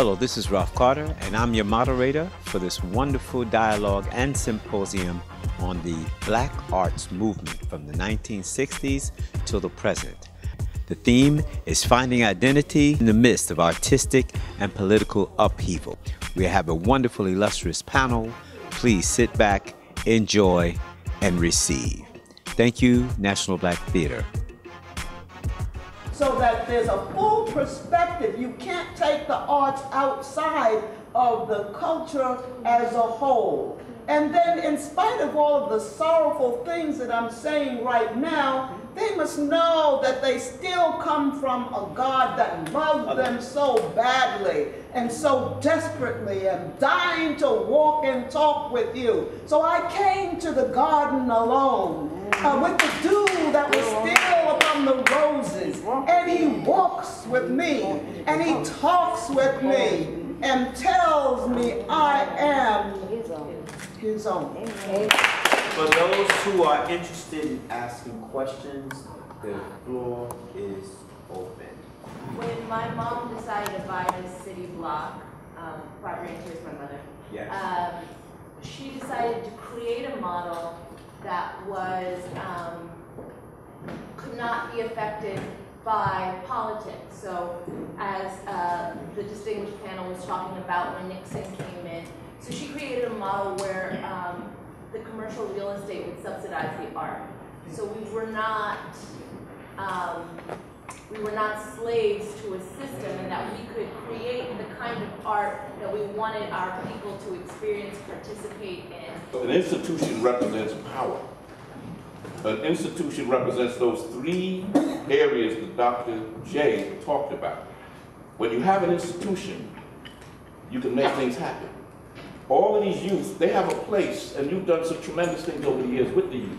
Hello, this is Ralph Carter, and I'm your moderator for this wonderful dialogue and symposium on the Black Arts Movement from the 1960s till the present. The theme is finding identity in the midst of artistic and political upheaval. We have a wonderful, illustrious panel. Please sit back, enjoy, and receive. Thank you, National Black Theater. So that there's a full perspective. You can't take the arts outside of the culture as a whole. And then in spite of all of the sorrowful things that I'm saying right now, they must know that they still come from a God that loved them so badly and so desperately and dying to walk and talk with you. So I came to the garden alone with the dew that was still upon the roses. And he walks with me and he talks with me and tells me I am his own. For those who are interested in asking questions, the floor is open. When my mom decided to buy this city block, Roderick is my mother, Yes. she decided to create a model that was could not be affected by politics. So as the distinguished panel was talking about when Nixon came in, so she created a model where the commercial real estate would subsidize the art. So we were not slaves to a system, and that we could create the kind of art that we wanted our people to experience, participate in. An institution represents power. An institution represents those three areas that Dr. J talked about. When you have an institution, you can make things happen. All of these youth, they have a place, and you've done some tremendous things over the years with the youth.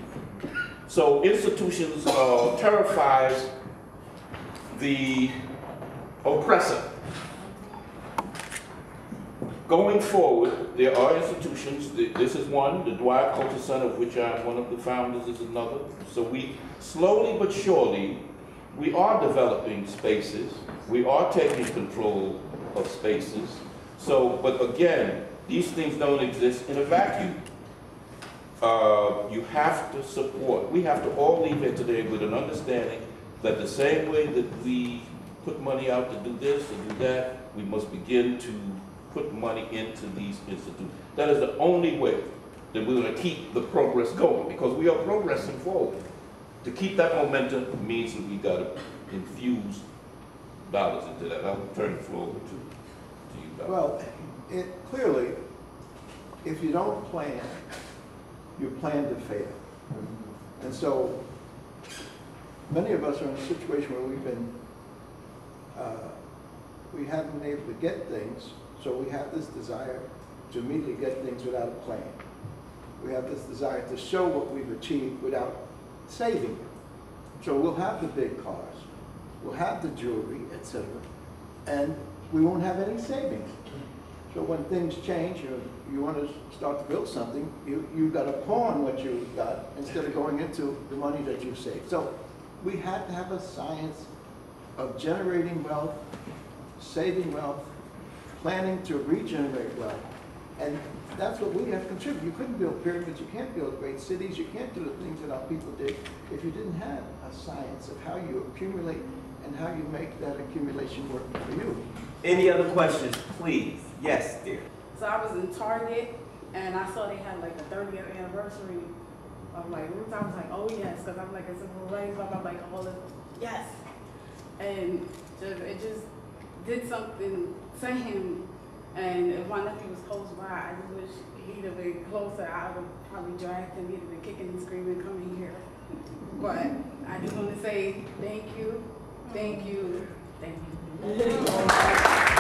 So institutions terrifies the oppressor. Going forward, there are institutions. This is one, the Dwyer Culture Center, of which I'm one of the founders, is another. So we, slowly but surely, we are developing spaces. We are taking control of spaces. So, but again, these things don't exist in a vacuum. You have to support. We have to all leave here today with an understanding that the same way that we put money out to do this, to do that, we must begin to put money into these institutions. That is the only way that we're going to keep the progress going, because we are progressing forward. To keep that momentum means that we got to infuse dollars into that. I'll turn the floor over to you, Dr. Well, clearly, if you don't plan, you plan to fail. And so many of us are in a situation where we haven't been able to get things, so we have this desire to immediately get things without a plan. We have this desire to show what we've achieved without saving it. So we'll have the big cars, we'll have the jewelry, etc., and we won't have any savings. So when things change, you want to start to build something, you've got to pawn what you've got instead of going into the money that you've saved. So we have to have a science of generating wealth, saving wealth, planning to regenerate wealth. And that's what we have to contribute. You couldn't build pyramids, you can't build great cities, you can't do the things that our people did if you didn't have a science of how you accumulate and how you make that accumulation work for you. Any other questions, please? Yes, dear. So I was in Target, and I saw they had like the 30th anniversary of like roots. I was like, oh yes, because I'm like a civil rights, I'm like all of yes. And it just did something to him. And if my nephew was close by, I just wish he'd have been closer. I would have probably dragged him, he'd have been kicking and screaming, coming here. But I just want to say thank you, thank you, thank you.